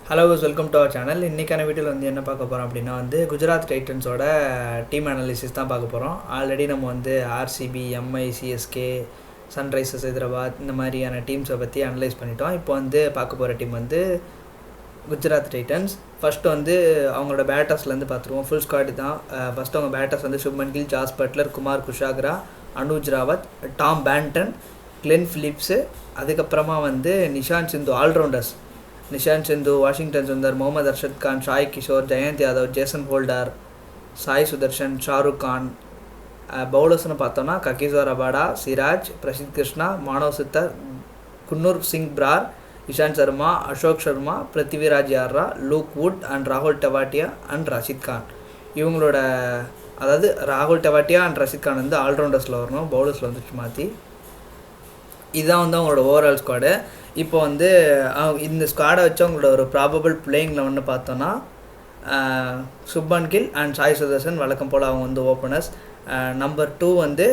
Hello welcome to our channel. இன்றைக்கான வீடியோவில் வந்து என்ன பார்க்க போகிறோம் அப்படின்னா குஜராத் டைட்டன்ஸோட டீம் அனாலிசிஸ் தான் பார்க்க போகிறோம். ஆல்ரெடி நம்ம RCB, Mi, CSK, Sunrisers Hyderabad இந்த மாதிரியான டீம்ஸை பற்றி அனலைஸ் பண்ணிட்டோம். இப்போ பார்க்க போகிற டீம் குஜராத் டைட்டன்ஸ். ஃபஸ்ட்டு அவங்களோட பேட்டர்ஸ்லேருந்து பார்த்துருவோம். ஃபுல் ஸ்குவாட் தான். ஃபஸ்ட்டு அவங்க batters Shubman Gill, Jos Buttler, Kumar Kushagra, Anuj Rawat, Tom Banton, Glenn Phillips, அதுக்கப்புறமா Nishant Sindhu. Allrounders Nishant Sindhu, Washington Sundar, Mohammed Arshad Khan, Sai Kishore, Jayant Yadav, Jason Holder, Sai Sudharsan, Shahrukh Khan. பவுலர்ஸ்னு பார்த்தோன்னா ககிசோர் ரபாடா, சிராஜ், பிரசித் கிருஷ்ணா, மானவ் சித்தர், குன்னூர் சிங் பிரார், இஷாந்த் சர்மா, அசோக் சர்மா, பிருத்திவிராஜ் யார்ரா, லூக் வுட் அண்ட் ராகுல் டெவாட்டியா அண்ட் ரஷித் கான். இவங்களோட ராகுல் டெவாட்டியா அண்ட் ரஷித் கான் ஆல்ரவுண்டர்ஸில் வரணும், பவுலர்ஸில் மாற்றி. இதுதான் அவங்களோட ஓவரால் ஸ்குவாடு. இப்போ இந்த ஸ்குவாடை வச்சு அவங்களோட ஒரு ப்ராபபிள் பிளேயிங் லெவன்னு பார்த்தோன்னா சுப்மன் கில் அண்ட் சாய் சுதர்ஷன் வழக்கம் போல் அவங்க ஓப்பனர்ஸ். நம்பர் 2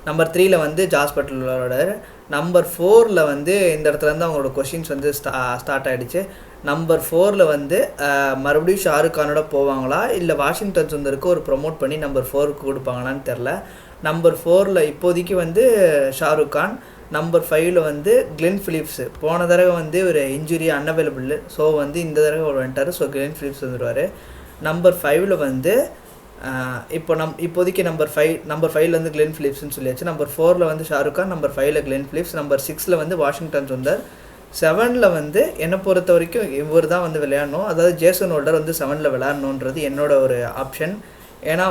நம்பர் 3 ஜாஸ் பட்லரோட. நம்பர் 4 இந்த இடத்துலேருந்து அவங்களோட கொஷின்ஸ் ஸ்டார்ட் ஆகிடுச்சு. நம்பர் 4 மறுபடியும் ஷாருக் கானோட போவாங்களா இல்லை வாஷிங்டன் சுந்தருக்கு ஒரு ப்ரொமோட் பண்ணி நம்பர் 4க்கு கொடுப்பாங்களான்னு தெரில. நம்பர் 4 இப்போதைக்கு Shahrukh Khan. Number 5 Glenn Phillips. போன தடவை ஒரு இன்ஜுரி அன்அவைலபிள். ஸோ இந்த தடவை அவர் வந்துட்டார். ஸோ கிளென் ஃபிலிப்ஸ் வந்துடுவார். நம்பர் 5 இப்போதைக்கு நம்பர் 5 கிளென் ஃபிலிப்ஸ்னு சொல்லியாச்சு. Number 4 Shahrukh Khan, number 5 Glenn Phillips, number 6 Washington Sundar, 7 என்னை பொறுத்த வரைக்கும் இவர் தான் விளையாடணும். அதாவது ஜேசன் ஹோல்டர் 7 விளையாடணுன்றது என்னோட ஒரு ஆப்ஷன். ஏன்னா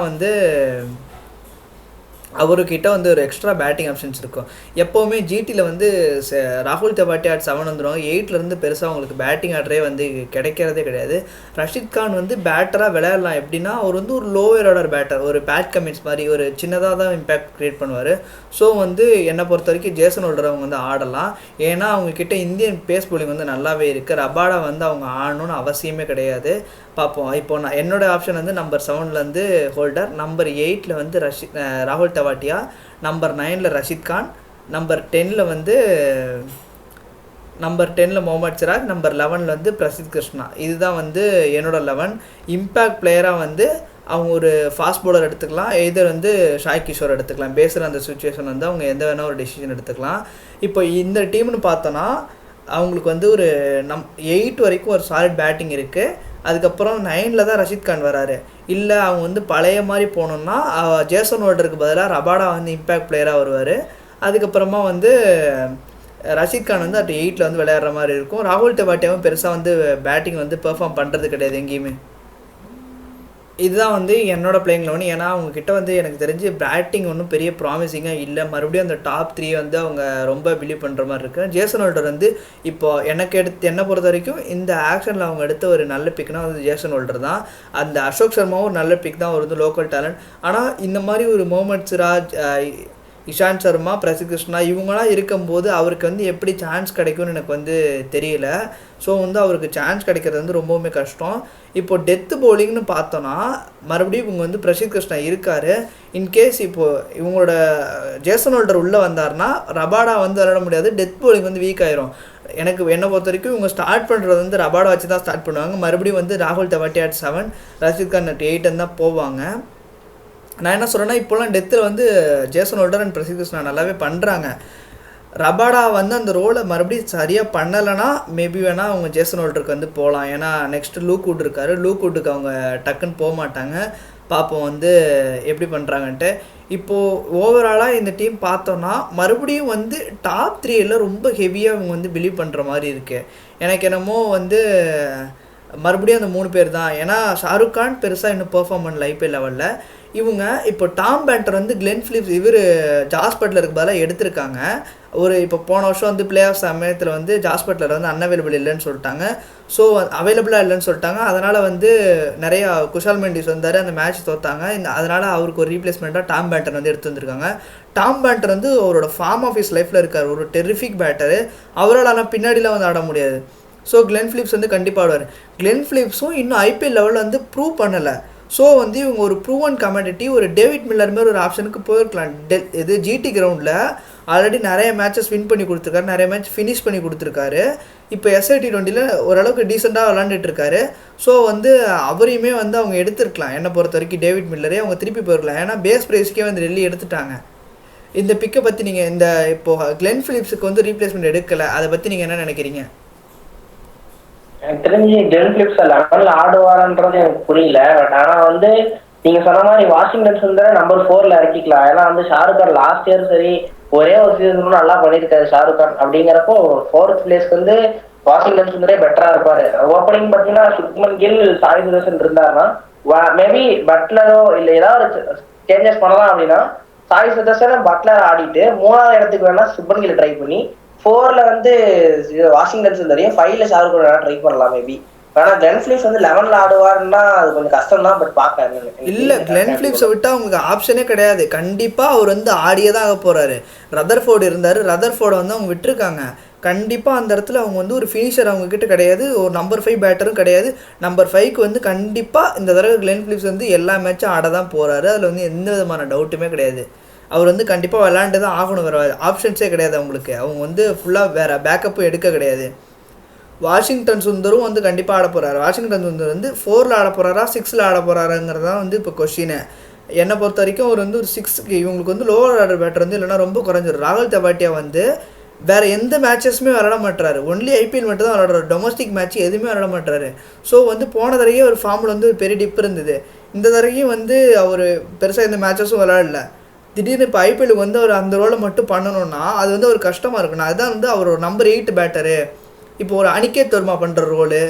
அவர்கிட்ட ஒரு எக்ஸ்ட்ரா பேட்டிங் ஆப்ஷன்ஸ் இருக்கும். எப்போவுமே ஜிடியில் ராகுல் டெவாட்டியா அட் 7 வந்துடுவாங்க. 8 பெருசாக அவங்களுக்கு பேட்டிங் ஆர்டரே கிடைக்கிறதே கிடையாது. ரஷித் கான் பேட்டராக விளையாடலாம். எப்படின்னா அவர் ஒரு லோவர் ஆர்டர் பேட்டர், ஒரு பேட் கமின்ஸ் மாதிரி ஒரு சின்னதாக தான் இம்பேக்ட் க்ரியேட் பண்ணுவார். ஸோ என்னை பொறுத்த வரைக்கும் ஜேசன் ஹோல்டர் அவங்க ஆடலாம். ஏன்னா அவங்கக்கிட்ட இந்தியன் பேஸ் போலிங் நல்லாவே இருக்குது. ரபாடா அவங்க ஆடணும்னு அவசியமே கிடையாது. பார்ப்போம். இப்போ என்னோடய ஆப்ஷன் நம்பர் 7 ஹோல்டர், நம்பர் 8 ராகுல் Tewatia, number 9 Rashid Khan, number 10 Mohammed Siraj, number 11 Prasidh Krishna. இதுதான் என்னோட 11. இம்பேக்ட் பிளேயராக அவங்க ஒரு ஃபாஸ்ட் பவுலர் எடுத்துக்கலாம், எதர் சாய் கிஷோர் எடுத்துக்கலாம். பேசுகிற அந்த சுச்சுவேஷன் அவங்க எந்த வேணால் ஒரு டெசிஷன் எடுத்துக்கலாம். இப்போ இந்த டீம்னு பார்த்தோன்னா அவங்களுக்கு ஒரு 8 வரைக்கும் ஒரு சாலிட் பேட்டிங் இருக்குது. அதுக்கப்புறம் 9 தான் ரஷித் கான் வராரு. இல்லை அவங்க பழைய மாதிரி போகணுன்னா ஜேசன் ஹோல்டருக்கு பதிலாக ரபாடா இம்பேக்ட் பிளேயராக வருவார். அதுக்கப்புறமா ரஷித் கான் அட் 8 விளையாடுற மாதிரி இருக்கும். ராகுல் டெவாட்டியாவும் பெருசாக பேட்டிங் பெர்ஃபார்ம் பண்ணுறது கிடையாது எங்கேயுமே. இதுதான் என்னோடய பிளேயிங் லெவன். ஏன்னா அவங்கக்கிட்ட எனக்கு தெரிஞ்சு பேட்டிங் ஒன்றும் பெரிய ப்ராமிசிங்காக இல்லை. மறுபடியும் அந்த டாப் 3 அவங்க ரொம்ப பிலீவ் பண்ணுற மாதிரி இருக்குது. ஜேசன் ஹோல்டர் இப்போது என்னை பொறுத்த வரைக்கும் இந்த ஆக்ஷனில் அவங்க எடுத்த ஒரு நல்ல பிக்னா ஜேசன் ஹோல்டர் தான். அந்த அசோக் சர்மாவும் ஒரு நல்ல பிக் தான், ஒரு லோக்கல் டேலண்ட். ஆனால் இந்த மாதிரி ஒரு முகமது சிராஜ், இஷாந்த் சர்மா, பிரசித் கிருஷ்ணா இவங்களாம் இருக்கும்போது அவருக்கு எப்படி சான்ஸ் கிடைக்கும்னு எனக்கு தெரியல. ஸோ அவருக்கு சான்ஸ் கிடைக்கிறது ரொம்பவுமே கஷ்டம். இப்போது டெத்து பவுலிங்னு பார்த்தோன்னா மறுபடியும் இவங்க பிரசித் கிருஷ்ணா இருக்கார். இன்கேஸ் இப்போது இவங்களோட ஜேசன் ஹோல்டர் உள்ளே வந்தார்னா ரபாடா விளையாட முடியாது. டெத் பவுலிங் வீக் ஆயிரும். என்னை பொறுத்த வரைக்கும் இவங்க ஸ்டார்ட் பண்ணுறது ரபாடா வச்சு தான் ஸ்டார்ட் பண்ணுவாங்க. மறுபடியும் ராகுல் டெவாட்டியா அட் 7, ரஷித் கான் அட் 8 தான் போவாங்க. நான் என்ன சொல்கிறேன்னா இப்போலாம் டெத்தில் Jason Holder and Prasidh Krishna நல்லாவே பண்ணுறாங்க. ரபாடா அந்த ரோலை மறுபடியும் சரியாக பண்ணலைன்னா மேபி வேணால் அவங்க ஜேசன் ஹோல்டருக்கு போகலாம். ஏன்னா நெக்ஸ்ட்டு லூக் வுட் இருக்கார். லூக் வுட்டுக்கு அவங்க டக்குன்னு போக மாட்டாங்க. பார்ப்போம் எப்படி பண்ணுறாங்கன்ட்டு. இப்போது ஓவராலாக இந்த டீம் பார்த்தோன்னா மறுபடியும் டாப் 3 ரொம்ப ஹெவியாக இவங்க பிலீவ் பண்ணுற மாதிரி இருக்குது. எனக்கு என்னமோ மறுபடியும் அந்த 3 பேர் தான். ஏன்னா ஷாருக் கான் பெருசாக இன்னும் பெர்ஃபார்ம் பண்ணல ஐபிஎல் லெவலில். இவங்க இப்போ டாம் பேண்டர் கிளென் ஃபிலிப்ஸ் இவர் ஜாஸ் பட்லருக்கு பதிலாக எடுத்திருக்காங்க. இப்போ போன வருஷம் பிளே ஆஃப் சமயத்தில் ஜாஸ் பட்லர் அன்அவைலபிள் இல்லைன்னு சொல்லிட்டாங்க. ஸோ அவைலபிளாக இல்லைன்னு சொல்லிட்டாங்க. அதனால் நிறையா குஷால் மெண்டிஸ் வந்தார், அந்த மேட்ச் தோற்றாங்க. அதனால் அவருக்கு ஒரு ரீப்ளேஸ்மெண்ட்டாக டாம் பேண்டர் எடுத்து வந்திருக்காங்க. டாம் பேண்டர் அவரோட ஃபார்ம் ஆஃப் ஹிஸ் லைஃப்பில் இருக்கார். ஒரு டெரிஃபிக் பேட்டரு. அவரால் ஆனால் பின்னாடிலாம் ஆட முடியாது. ஸோ கிளென் ஃபிலிப்ஸ் கண்டிப்பாக ஆடுவார். கிளென் ஃபிலிப்ஸும் இன்னும் ஐபிஎல் லெவலில் ப்ரூவ் பண்ணலை. ஸோ இவங்க ஒரு ப்ரூவன் கமாடிட்டி, ஒரு டேவிட் மில்லர் மாதிரி ஒரு ஆப்ஷனுக்கு போயிருக்கலாம். ஜிடி கிரவுண்டில் ஆல்ரெடி நிறைய மேட்சஸ் வின் பண்ணி கொடுத்துருக்காரு, நிறைய மேட்ச் ஃபினிஷ் பண்ணி கொடுத்துருக்காரு. இப்போ SIT20ல ஓரளவுக்கு டீசெண்டாக விளாண்டுட்டு இருக்காரு. ஸோ வந்து அவரையுமே வந்து அவங்க எடுத்துருக்கலாம். என்னை பொறுத்த வரைக்கும் டேவிட் மில்லரே அவங்க திருப்பி போயிருக்கலாம். ஏன்னா பேஸ் ப்ரைஸ்க்கே வந்து டெல்லி எடுத்துட்டாங்க. இந்த பிக்கை பற்றி நீங்கள் இந்த இப்போது கிளென் ஃபிலிப்ஸுக்கு வந்து ரீப்ளேஸ்மெண்ட் எடுக்கலை, அதை பற்றி நீங்கள் என்ன நினைக்கிறீங்க? எனக்கு தெரிஞ்சு கிளென் பிலிப்ஸ் லெவனில் ஆடுவாரன்றது எனக்கு புரியல. பட் ஆனால் வந்து நீங்க சொன்ன மாதிரி வாஷிங்டன் சுந்தர் நம்பர் 4ல இறக்கிக்கலாம். ஏன்னா வந்து ஷாருக் கான் லாஸ்ட் இயர் சரி ஒரே ஒரு சீசன் நல்லா பண்ணியிருக்காரு ஷாருக் கான். அப்படிங்கிறப்போ 4th பிளேஸ்க்கு வந்து வாஷிங்டன் சுந்தரே பெட்டரா இருப்பாரு. ஓப்பனிங் பார்த்தீங்கன்னா சுக்மன் கில், சாய் சுதர்சன் இருந்தாருன்னா மேபி பட்லரோ இல்லை ஏதாவது சேஞ்சஸ் பண்ணலாம். அப்படின்னா சாய் சுதர்சன் பட்லர் ஆடிட்டு 3வது இடத்துக்கு வேணா சுப்மன் கில் ட்ரை பண்ணி 4ல வந்து வாஷிங்டன் சுந்தரையும் 5ல ஷாருக் கான் வேணா ட்ரை பண்ணலாம் மேபி. ஆனா கிளென் பிலிப்ஸ் வந்து 11ல ஆடுவாருன்னா அது கொஞ்சம் கஷ்டம் தான். பட் பார்க்க இல்ல, கிளென் பிலிப்ஸை விட்டா உங்களுக்கு ஆப்ஷனே கிடையாது. கண்டிப்பா அவர் வந்து ஆடியே தான் ஆக போறாரு. ரதர்ஃபோர்டு இருந்தாரு, ரதர்ஃபோர்டை வந்து அவங்க விட்டுருக்காங்க. கண்டிப்பாக அந்த இடத்துல அவங்க வந்து ஒரு ஃபினிஷர் அவங்க கிட்ட கிடையாது, ஒரு நம்பர் 5 பேட்டரும் கிடையாது. நம்பர் 5க்கு வந்து கண்டிப்பாக இந்த தடவை கிளென் பிலிப்ஸ் வந்து எல்லா மேட்சும் ஆட தான் போகிறாரு. அதில் வந்து எந்த விதமான டவுட்டுமே கிடையாது. அவர் வந்து கண்டிப்பாக விளாண்டு தான் ஆகணும், வேறு ஆப்ஷன்ஸே கிடையாது அவங்களுக்கு. அவங்க வந்து ஃபுல்லாக வேறு பேக்கப்பும் எடுக்க கிடையாது. வாஷிங்டன் சுந்தரும் வந்து கண்டிப்பாக ஆட போகிறாரு. வாஷிங்டன் சுந்தர் வந்து 4ல் ஆட போகிறாரா 6ல் ஆட போகிறாருங்கிறது தான் வந்து இப்போ கொஷினு. என்னை பொறுத்த வரைக்கும் அவர் வந்து ஒரு 6க்கு இவங்களுக்கு வந்து லோவர் ஆர்டர் பேட்டர் வந்து இல்லைனா ரொம்ப குறைஞ்சிடும். ராகுல் தெவாட்டியா வந்து வேறு எந்த மேட்சஸுமே விளாட மாட்டுறாரு, ஒன்லி ஐபிஎல் மட்டும் தான் விளாடுறாரு. டொமஸ்டிக் மேட்ச் எதுவுமே விளாட மாட்டுறாரு. ஸோ வந்து போன தடவையே ஒரு ஃபார்மில் வந்து ஒரு பெரிய டிப் இருந்தது. இந்த தடவையும் வந்து அவர் பெருசாக எந்த மேட்சஸும் விளாடல. திடீர்னு இப்போ ஐபிஎலுக்கு வந்து அவர் அந்த ரோலை மட்டும் பண்ணணும்னா அது வந்து ஒரு கஷ்டமாக இருக்குண்ணா. அதுதான் வந்து அவர் ஒரு நம்பர் 8 பேட்டரு. இப்போ ஒரு அனிகேத் வர்மா பண்ணுற ரோலு,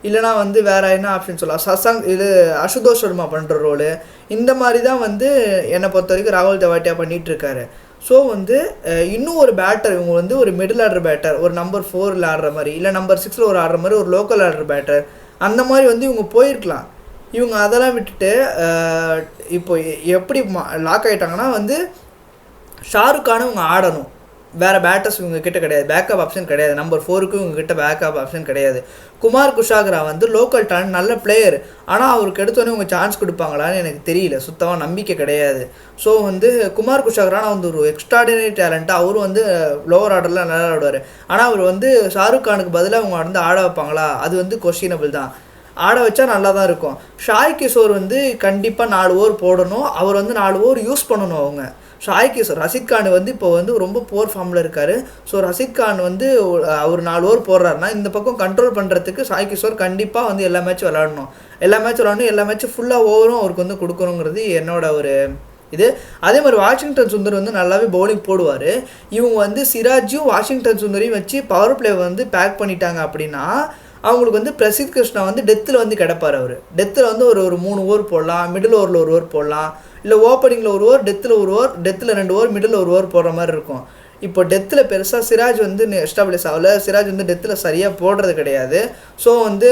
இல்லைனா வந்து வேறு என்ன ஆப்ஷன் சொல்லலாம், சசாங் இது அசுதோஷ் வர்மா பண்ணுற ரோலு, இந்த மாதிரி தான் வந்து என்னை பொறுத்த வரைக்கும் ராகுல் தெவாட்டியா பண்ணிகிட்ருக்காரு. ஸோ வந்து இன்னும் ஒரு பேட்டர் இவங்க வந்து ஒரு மிடில் ஆர்டர் பேட்டர், ஒரு நம்பர் 4ல் ஆடுற மாதிரி, இல்லை நம்பர் 6ல் ஒரு ஆடுற மாதிரி, ஒரு லோக்கல் ஆர்டர் பேட்டர், அந்த மாதிரி வந்து இவங்க போயிருக்கலாம். இவங்க அதெல்லாம் விட்டுட்டு இப்போ எப்படி லாக் ஆகிட்டாங்கன்னா வந்து ஷாருக் கானை இவங்க ஆடணும். வேறு பேட்டர்ஸ் இவங்க கிட்ட கிடையாது, பேக்கப் ஆப்ஷன் கிடையாது. நம்பர் 4க்கு இவங்க கிட்ட பேக்கப் ஆப்ஷன் கிடையாது. குமார் குஷாகரா வந்து லோக்கல் டேலண்ட், நல்ல பிளேயர். ஆனால் அவருக்கு எடுத்தோடனே இவங்க சான்ஸ் கொடுப்பாங்களான்னு எனக்கு தெரியல, சுத்தமாக நம்பிக்கை கிடையாது. ஸோ வந்து குமார் குஷாகரானா வந்து ஒரு எக்ஸ்ட்ராடினரி டேலண்ட்டாக அவரும் வந்து லோவர் ஆர்டரில் நல்லா ஆடுவார். ஆனால் அவர் வந்து ஷாருக் கானுக்கு பதிலாக அவங்க வந்து ஆட வைப்பாங்களா, அது வந்து கொஸ்டினபிள் தான். ஆட வச்சா நல்லா தான் இருக்கும். ஷாய் கிஷோர் வந்து கண்டிப்பாக 4 ஓவர் போடணும், அவர் வந்து 4 ஓவர் யூஸ் பண்ணணும் அவங்க. ஷாய் கிஷோர், ரஷீத் கான் வந்து இப்போ வந்து ரொம்ப போர் ஃபார்மில் இருக்கார். ஸோ ரஷீத் கான் வந்து அவர் 4 ஓவர் போடுறாருன்னா இந்த பக்கம் கண்ட்ரோல் பண்ணுறதுக்கு ஷாய் கிஷோர் கண்டிப்பாக வந்து எல்லா மேட்சும் விளாடணும். எல்லா மேட்சும் ஃபுல்லாக ஓவரும் அவருக்கு வந்து கொடுக்கணுங்கிறது என்னோட ஒரு இது. அதே மாதிரி வாஷிங்டன் சுந்தர் வந்து நல்லாவே பவுலிங் போடுவார். இவங்க வந்து சிராஜும் வாஷிங்டன் சுந்தரையும் வச்சு பவர் பிளே வந்து பேக் பண்ணிட்டாங்க அப்படின்னா அவங்களுக்கு வந்து பிரசித் கிருஷ்ணா வந்து டெத்தில் வந்து கிடப்பார். அவர் டெத்தில் வந்து ஒரு 3 ஓவர் போடலாம், மிடில் ஓவரில் 1 ஓவர் போடலாம், இல்லை ஓப்பனிங்கில் 1 ஓவர், டெத்தில் 1 ஓவர், டெத்தில் 2 ஓவர், மிடில் 1 ஓவர் போடுற மாதிரி இருக்கும். இப்போ டெத்தில் பெருசாக சிராஜ் வந்து எஸ்டாப்ளிஷ் ஆகல, சிராஜ் வந்து டெத்தில் சரியாக போடுறது கிடையாது. ஸோ வந்து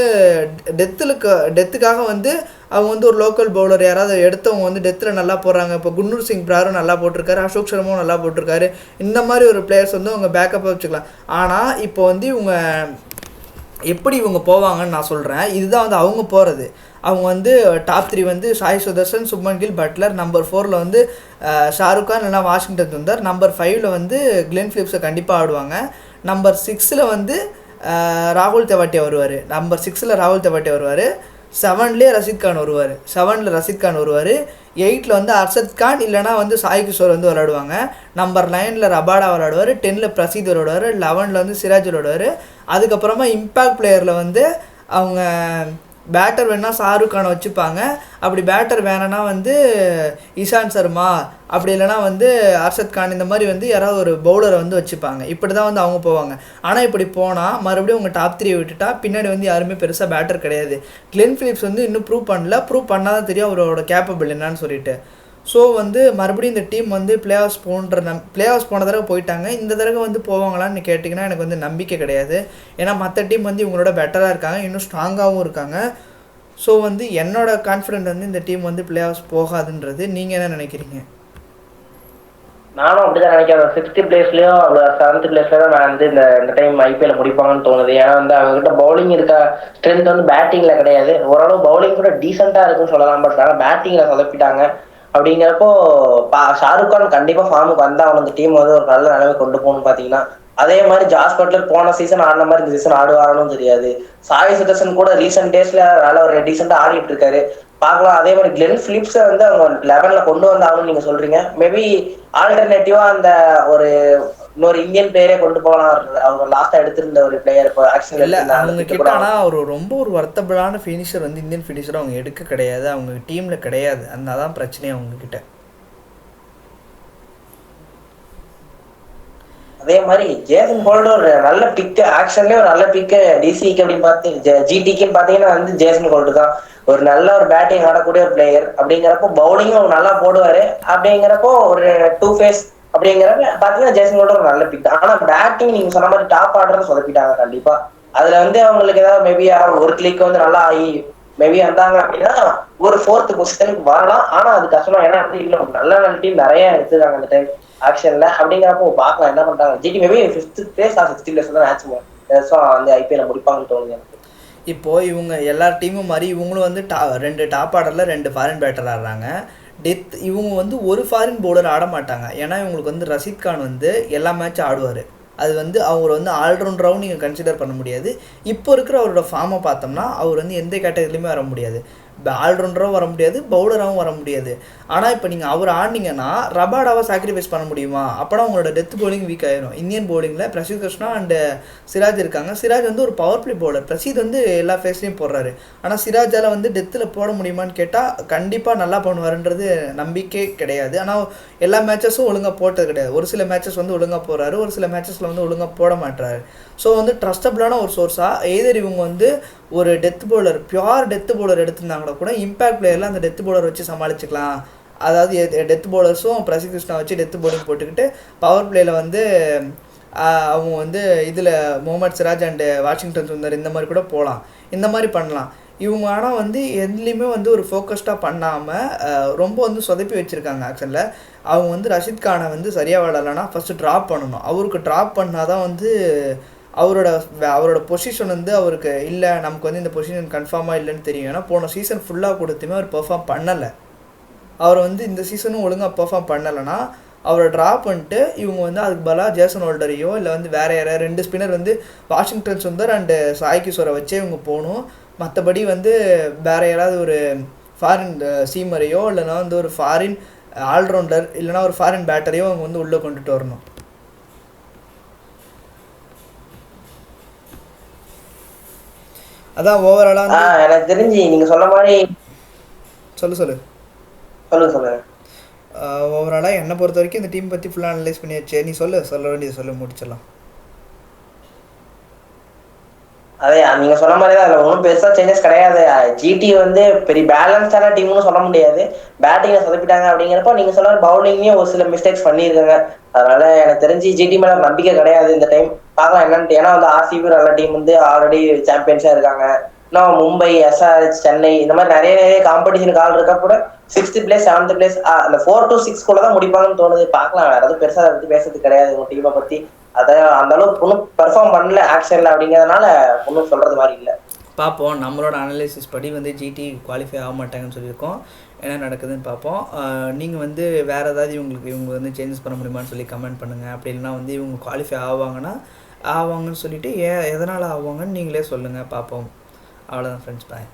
டெத்துக்காக வந்து அவங்க வந்து ஒரு லோக்கல் பவுலர் யாராவது எடுத்தவங்க வந்து டெத்தில் நல்லா போடுறாங்க. இப்போ குன்னூர் சிங் பிராரும் நல்லா போட்டிருக்காரு, அசோக் சர்மாவும் நல்லா போட்டிருக்காரு. இந்த மாதிரி ஒரு பிளேயர்ஸ் வந்து அவங்க பேக்கப்பாக வச்சுக்கலாம். ஆனால் இப்போ வந்து இவங்க எப்படி இவங்க போவாங்கன்னு நான் சொல்கிறேன். இதுதான் வந்து அவங்க போகிறது. அவங்க வந்து டாப் 3 வந்து சாய் சுதர்சன், சுப்மன் கில், பட்லர். நம்பர் 4ல் வந்து ஷாருக் கான் இல்லைனா வாஷிங்டன் சுந்தர். நம்பர் 5ல் வந்து கிளென் பிலிப்ஸை கண்டிப்பாக ஆடுவாங்க. நம்பர் 6ல் வந்து ராகுல் தெவாட்டியா வருவார். நம்பர் 6ல் ராகுல் தெவாட்டியா வருவார். 7லேயே ரஷீத் கான் வருவார். 8ல் வந்து அர்ஷத் கான் இல்லைனா வந்து சாய் கிஷோர் வந்து விளையாடுவாங்க. நம்பர் 9ல் ரபாடா விளையாடுவார். 10ல் பிரசீத் விளையாடுவார். 11ல் வந்து சிராஜ் விளையாடுவார். அதுக்கப்புறமா இம்பேக்ட் பிளேயரில் வந்து அவங்க பேட்டர் வேணால் ஷாருக் கானை வச்சுப்பாங்க. அப்படி பேட்டர் வேணும்னா வந்து இஷாந்த் சர்மா, அப்படி இல்லைனா வந்து அர்ஷத் கான், இந்த மாதிரி வந்து யாராவது ஒரு பவுலரை வந்து வச்சுப்பாங்க. இப்படி தான் வந்து அவங்க போவாங்க. ஆனால் இப்படி போனால் மறுபடியும் அவங்க டாப் 3 விட்டுட்டா பின்னாடி வந்து யாருமே பெருசாக பேட்டர் கிடையாது. கிளென் பிலிப்ஸ் வந்து இன்னும் ப்ரூவ் பண்ணால் தான் தெரியும் அவரோட கேப்பபிள் என்னன்னு சொல்லிட்டு. ஸோ வந்து மறுபடியும் இந்த டீம் வந்து பிளே ஆஃப்ஸ் போன தடவை போயிட்டாங்க. இந்த தடவை வந்து போவாங்களான்னு கேட்டிங்கன்னா எனக்கு வந்து நம்பிக்கை கிடையாது. ஏன்னா மற்ற டீம் வந்து இவங்களோட பெட்டராக இருக்காங்க, இன்னும் ஸ்ட்ராங்காகவும் இருக்காங்க. ஸோ வந்து என்னோட கான்ஃபிடென்ட் வந்து இந்த டீம் வந்து பிளே ஆஃப்ஸ் போகாதுன்றது. நீங்கள் என்ன நினைக்கிறீங்க? நானும் அப்படிதான் நினைக்கிறேன். 6th பிளேஸ்லயும் 7th பிளேஸ்ல தான் நான் வந்து இந்த டைம் ஐபிஎல் முடிப்பாங்கன்னு தோணுது. ஏன்னா வந்து அவங்க கிட்ட பவுலிங் இருக்க ஸ்ட்ரென்த் வந்து பேட்டிங்ல கிடையாது. ஓரளவு பவுலிங் கூட டீசெண்டா இருக்குன்னு சொல்லலாம். பட் ஆனால் பேட்டிங்ல சொதப்பிட்டாங்க. அப்படிங்கிறப்போ ஷாருக் கான் கண்டிப்பா ஃபார்முக்கு வந்தா அவனுக்கு டீம் வந்து ஒரு நல்ல நிலைமை கொண்டு போகணும்னு பாத்தீங்கன்னா அதே மாதிரி ஜாஸ் பட்லர் போன சீசன் ஆடின மாதிரி இந்த சீசன் ஆடுவாரானும் தெரியாது. சாய் சுதர்சன் கூட ரீசெண்ட் டேஸ்ல நல்ல ஒரு டீசெண்டா ஆடிட்டு இருக்காரு, பார்க்கலாம். அதே மாதிரி கிளென் பிலிப்ஸை வந்து அவங்க 11ல கொண்டு வந்தாங்கன்னு நீங்க சொல்றீங்க. மேபி ஆல்டர்னேட்டிவா அந்த ஒரு இன்னொரு இந்தியன் பிளேயரே கொண்டு போகலாம். அவங்க லாஸ்டா எடுத்திருந்த ஒரு பிளேயர் இப்போ ஆக்ஷன் இல்லை அவங்க கிட்ட. ஆனால் அவர் ரொம்ப ஒரு வர்த்தபிளான ஃபினிஷர் வந்து இந்தியன் ஃபினிஷர் அவங்க எடுக்க கிடையாது, அவங்க டீமில் கிடையாது. அதான் பிரச்சனையே அவங்க கிட்ட. அதே மாதிரி ஜேசன் ஹோல்டர் ஒரு நல்ல பிக்கு, ஆக்ஷன்லயே ஒரு நல்ல பிக்கு. டிசிக்கு அப்படின்னு பார்த்தீங்க, ஜிடிக்குன்னு பார்த்தீங்கன்னா வந்து ஜேசன் ஹோல்டர் தான் ஒரு நல்ல ஒரு பேட்டிங் ஆடக்கூடிய ஒரு பிளேயர். அப்படிங்கிறப்போ பவுலிங்கும் அவங்க நல்லா போடுவாரு. அப்படிங்கிறப்போ ஒரு டூ ஃபேஸ் அப்படிங்கிறப்ப பார்த்தீங்கன்னா ஜேசன் ஹோல்டர் ஒரு நல்ல பிக். ஆனா பேட்டிங் நீங்க சொன்ன மாதிரி டாப் ஆர்டர் சொதப்பிட்டாங்க கண்டிப்பா. அதுல வந்து அவங்களுக்கு ஏதாவது மேபி ஒரு கிளிக் வந்து நல்லா ஆகி மேபி வந்தாங்க அப்படின்னா ஒரு 4th பொசிஷனுக்கு வரலாம். ஆனா அது கஷ்டமா, ஏன்னா வந்து இன்னும் நல்ல நல்ல டீம் நிறைய எடுத்துருக்காங்க அந்த டைம் ஆக்ஷன்ல. அப்படிங்கிறப்போ பார்க்கலாம் என்ன பண்றாங்க. GT maybe 5th place or 6th place தான் மேட்ச் வந்து ஐபிஎல்ல முடிப்பாங்கன்னு தோணுது எனக்கு. இப்போ இவங்க எல்லா டீமும் மாதிரி இவங்களும் வந்து 2 டாப் ஆர்டரில் 2 ஃபாரின் பேட்டர் ஆடுறாங்க. இவங்க வந்து ஒரு ஃபாரின் பவுலர் ஆட மாட்டாங்க. ஏன்னா இவங்களுக்கு வந்து ரஷீத் கான் வந்து எல்லா மேட்சும் ஆடுவார். அது வந்து அவர் வந்து ஆல்ரவுண்டராகவும் நீங்கள் கன்சிடர் பண்ண முடியாது. இப்போ இருக்கிற அவரோட ஃபார்மை பார்த்தோம்னா அவர் வந்து எந்த கேட்டகரிலையுமே வர முடியாது. ஆல்ரவுண்டராகவும் வர முடியாது, பவுலராகவும் வர முடியாது. ஆனால் இப்போ நீங்கள் அவர் ஆடினீங்கன்னா ரபாடாவை சாக்ரிஃபைஸ் பண்ண முடியுமா? அப்போனா உங்களோட டெத் பவுலிங் வீக் ஆயிரும். இந்தியன் பவுலிங்கில் பிரசித் கிருஷ்ணா அண்டு சிராஜ் இருக்காங்க. சிராஜ் வந்து ஒரு பவர் பிளே பவுலர், பிரசித் வந்து எல்லா ஃபேஸ்லையும் போடுறாரு. ஆனால் சிராஜால் வந்து டெத்தில் போட முடியுமான்னு கேட்டால் கண்டிப்பாக நல்லா பண்ணுவாருன்றது நம்பிக்கை கிடையாது. ஆனால் எல்லா மேட்சஸும் ஒழுங்காக போட்டது கிடையாது. ஒரு சில மேட்சஸ் வந்து ஒழுங்காக போடுறாரு, ஒரு சில மேட்சஸில் வந்து ஒழுங்காக போட மாட்டுறாரு. ஸோ வந்து ட்ரஸ்டபிளான ஒரு சோர்ஸாக எய்தர் இவங்க வந்து ஒரு death bowler, pure death bowler எடுத்திருந்தாங்கன்னா கூட இம்பேக்ட் பிளேயரில் அந்த டெத் பவுலர் வச்சு சமாளிச்சுக்கலாம். அதாவது டெத் பவுலர்ஸும் பிரசித் கிருஷ்ணா வச்சு டெத் பவுலிங் போட்டுக்கிட்டு பவர் பிளேயில் வந்து அவங்க வந்து இதில் முகமது சிராஜ் அண்டு வாஷிங்டன் சுந்தர் இந்த மாதிரி கூட போகலாம், இந்த மாதிரி பண்ணலாம். இவங்க ஆனால் வந்து எதுலேயுமே வந்து ஒரு ஃபோக்கஸ்டாக பண்ணாமல் ரொம்ப வந்து சொதப்பி வச்சுருக்காங்க. ஆக்சுவலில் அவங்க வந்து ரஷீத் கானை வந்து சரியாக விளாட்லன்னா ஃபஸ்ட்டு ட்ராப் பண்ணணும். அவருக்கு ட்ராப் பண்ணால் தான் வந்து அவரோட பொசிஷன் வந்து அவருக்கு இல்லை, நமக்கு வந்து இந்த பொசிஷன் கன்ஃபார்மாக இல்லைன்னு தெரியும். ஏன்னா போன சீசன் ஃபுல்லாக கொடுத்துமே அவர் பெர்ஃபார்ம் பண்ணலை. அவர் வந்து இந்த சீசனும் ஒழுங்காக பெர்ஃபார்ம் பண்ணலைன்னா அவரை ட்ராப் பண்ணிட்டு இவங்க வந்து அதுக்கு பதிலாக ஜேசன் ஹோல்டரையோ இல்லை வந்து வேறு யாராவது 2 ஸ்பின்னர் வந்து வாஷிங்டன் சுந்தர் அண்டு சாய் கிஷோரை வச்சே இவங்க போகணும். மற்றபடி வந்து வேறு யாராவது ஒரு ஃபாரின் சீமரையோ இல்லைனா வந்து ஒரு ஃபாரின் ஆல்ரவுண்டர் இல்லைனா ஒரு ஃபாரின் பேட்டரையோ அவங்க வந்து உள்ளே கொண்டுட்டு வரணும். அதான் ஓவராலாக எனக்கு தெரிஞ்சு நீங்கள் சொன்ன மாதிரி சொல்லு ஓவராலாக என்னை பொறுத்த வரைக்கும் இந்த டீம் பற்றி ஃபுல்லாக அனலைஸ் பண்ணியாச்சு. நீ சொல்ல வேண்டியது முடிச்சிடலாம். அதே நீங்க சொன்ன மாதிரி தான், அதில் ஒன்றும் பெருசாக சேஞ்சஸ் கிடையாது. ஜிடி வந்து பெரிய பேலன்ஸான டீம்னு சொல்ல முடியாது. பேட்டிங்கை சொதப்பிட்டாங்க அப்படிங்கிறப்ப நீங்க சொன்ன பவுலிங்லேயும் ஒரு சில மிஸ்டேக்ஸ் பண்ணியிருக்காங்க. அதனால எனக்கு தெரிஞ்சு ஜிடி மேலே நம்பிக்கை கிடையாது இந்த டைம். பார்க்கலாம் என்னன்ட்டு. ஏன்னா வந்து ஆர்சிபி நல்ல டீம் வந்து ஆல்ரெடி சாம்பியன்ஸாக இருக்காங்க. இன்னும் மும்பை, எஸ்ஆர்ஹெச், சென்னை இந்த மாதிரி நிறைய காம்படிஷனுக்கு ஆள் இருக்கா கூட 6th place 7th place அந்த 4 to 6 கூட தான் முடிப்பாங்கன்னு தோணுது. பார்க்கலாம். வேற எதுவும் பெருசாக அதை பற்றி பேசுறது கிடையாது உங்க டீமை பற்றி. அதான் அந்த அளவுக்கு ஒன்றும் பெர்ஃபார்ம் பண்ணல ஆக்ஷன்ல அப்படிங்கிறதுனால ஒன்றும் சொல்றது மாதிரி இல்லை. பார்ப்போம். நம்மளோட அனலைசிஸ் படி வந்து ஜிடி குவாலிஃபை ஆக மாட்டாங்கன்னு சொல்லியிருக்கோம். என்ன நடக்குதுன்னு பார்ப்போம். நீங்கள் வந்து வேறு ஏதாவது இவங்க வந்து சேஞ்சஸ் பண்ண முடியுமான்னு சொல்லி கமெண்ட் பண்ணுங்கள். அப்படி இல்லைனா வந்து இவங்க குவாலிஃபை ஆவாங்கன்னு சொல்லிவிட்டு எதனால் ஆவாங்கன்னு நீங்களே சொல்லுங்கள். பார்ப்போம். அவ்வளோதான் ஃப்ரெண்ட்ஸ், பாய்.